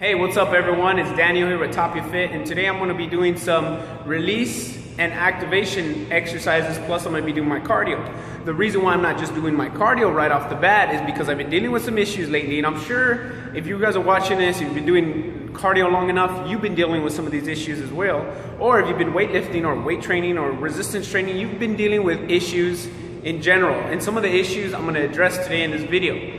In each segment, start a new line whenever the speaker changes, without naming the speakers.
Hey, what's up everyone? It's Daniel here with Top Your Fit, and today I'm going to be doing some release and activation exercises, plus I'm going to be doing my cardio. The reason why I'm not just doing my cardio right off the bat is because I've been dealing with some issues lately, and I'm sure if you guys are watching this, if you've been doing cardio long enough, you've been dealing with some of these issues as well. Or if you've been weightlifting or weight training or resistance training, you've been dealing with issues in general. And some of the issues I'm going to address today in this video.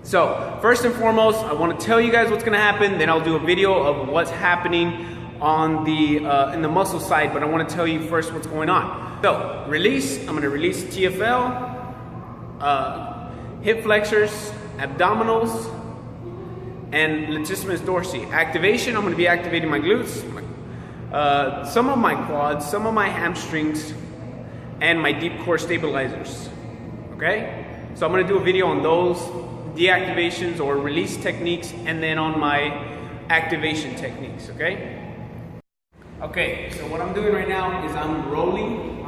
So first and foremost, I want to tell you guys what's going to happen. Then I'll do a video of what's happening on the in the muscle side. But I want to tell you first what's going on. So release. I'm going to release TFL, hip flexors, abdominals, and latissimus dorsi. Activation. I'm going to be activating my glutes, some of my quads, some of my hamstrings, and my deep core stabilizers. Okay. So I'm going to do a video on those deactivations or release techniques, and then on my activation techniques. Okay, so what I'm doing right now is I'm rolling,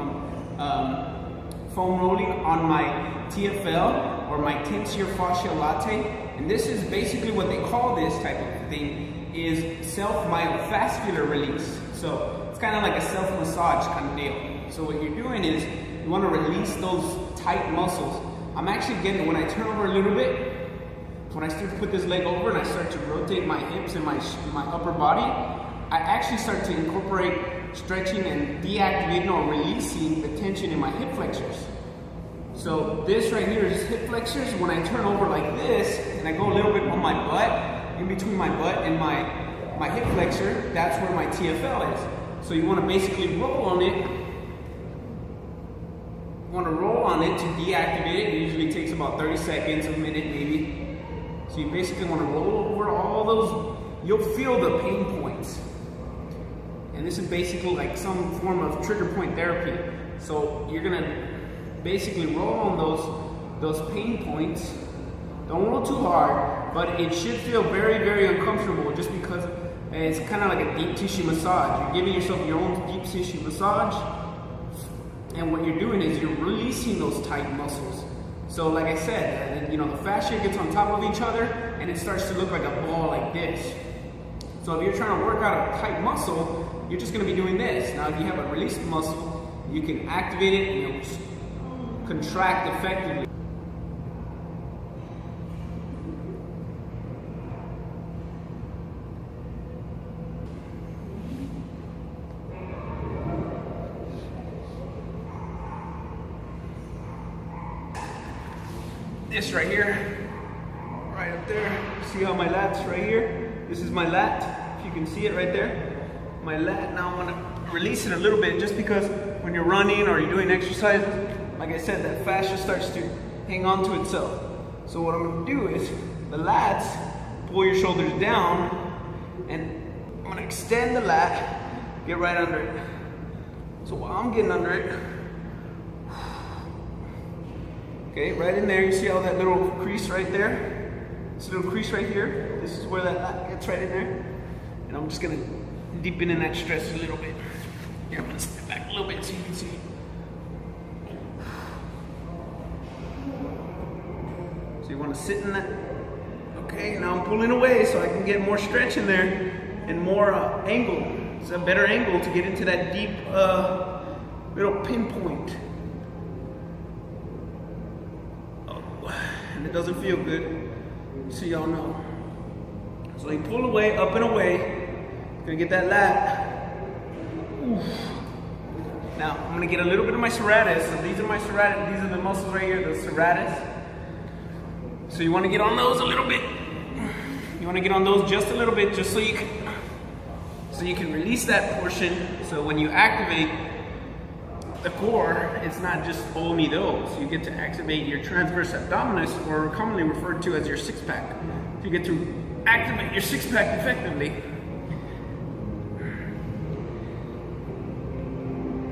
foam rolling on my TFL, or my tensor fascia latte, and this is basically what they call this type of thing is self-myofascial release. So it's kind of like a self-massage kind of deal. So what you're doing is you want to release those tight muscles. I'm actually getting, when I turn over a little bit, when I start to put this leg over and I start to rotate my hips and my upper body, I actually start to incorporate stretching and deactivating or releasing the tension in my hip flexors. So this right here is hip flexors. When I turn over like this and I go a little bit on my butt, in between my butt and my hip flexor, that's where my TFL is. So you want to basically roll on it. You want to roll on it to deactivate it. It usually takes about 30 seconds, a minute maybe. So you basically want to roll over all those, you'll feel the pain points. And this is basically like some form of trigger point therapy. So you're gonna basically roll on those pain points. Don't roll too hard, but it should feel very, very uncomfortable just because it's kind of like a deep tissue massage. You're giving yourself your own deep tissue massage. And what you're doing is you're releasing those tight muscles. So like I said, the fascia gets on top of each other and it starts to look like a ball like this. So if you're trying to work out a tight muscle, you're just going to be doing this. Now if you have a released muscle, you can activate it and you'll contract effectively. This right here, right up there, see how my lat's right here? This is my lat, if you can see it right there. My lat, now I want to release it a little bit just because when you're running or you're doing exercise, like I said, that fascia starts to hang on to itself. So what I'm going to do is, the lats, pull your shoulders down, and I'm going to extend the lat, get right under it. So while I'm getting under it, okay, right in there, you see all that little crease right there? This little crease right here, this is where that gets right in there. And I'm just gonna deepen in that stress a little bit. Here, I'm gonna step back a little bit so you can see. So you wanna sit in that. Okay, now I'm pulling away so I can get more stretch in there and more angle. It's a better angle to get into that deep little pinpoint. And it doesn't feel good, so y'all know. So you pull away, up and away. Gonna get that lat. Oof. Now I'm gonna get a little bit of my serratus. So these are my serratus. These are the muscles right here, the serratus. So you want to get on those a little bit. You want to get on those just a little bit, just so you can release that portion. So when you activate the core, it's not just only those. You get to activate your transverse abdominis, or commonly referred to as your six-pack. You get to activate your six-pack effectively.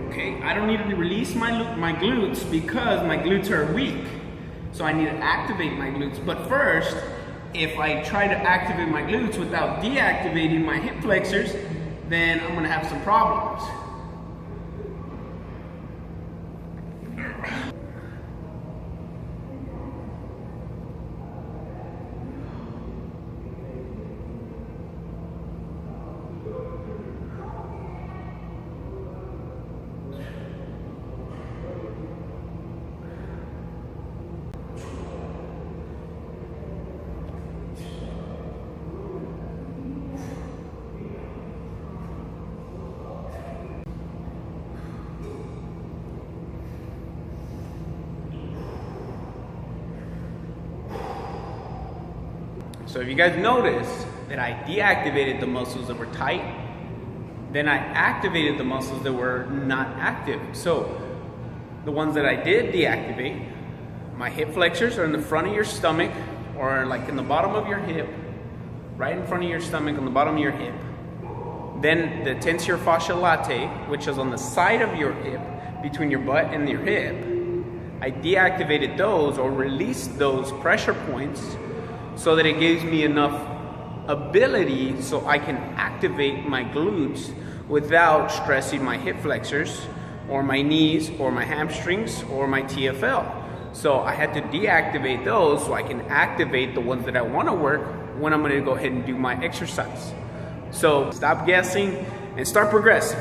Okay, I don't need to release my glutes because my glutes are weak. So I need to activate my glutes. But first, if I try to activate my glutes without deactivating my hip flexors, then I'm gonna have some problems. So if you guys notice that I deactivated the muscles that were tight, then I activated the muscles that were not active. So the ones that I did deactivate, my hip flexors are in the front of your stomach, or like in the bottom of your hip, right in front of your stomach on the bottom of your hip. Then the tensor fascia latae, which is on the side of your hip, between your butt and your hip, I deactivated those or released those pressure points so that it gives me enough ability so I can activate my glutes without stressing my hip flexors or my knees or my hamstrings or my TFL. So I had to deactivate those so I can activate the ones that I want to work when I'm going to go ahead and do my exercise. So stop guessing and start progressing.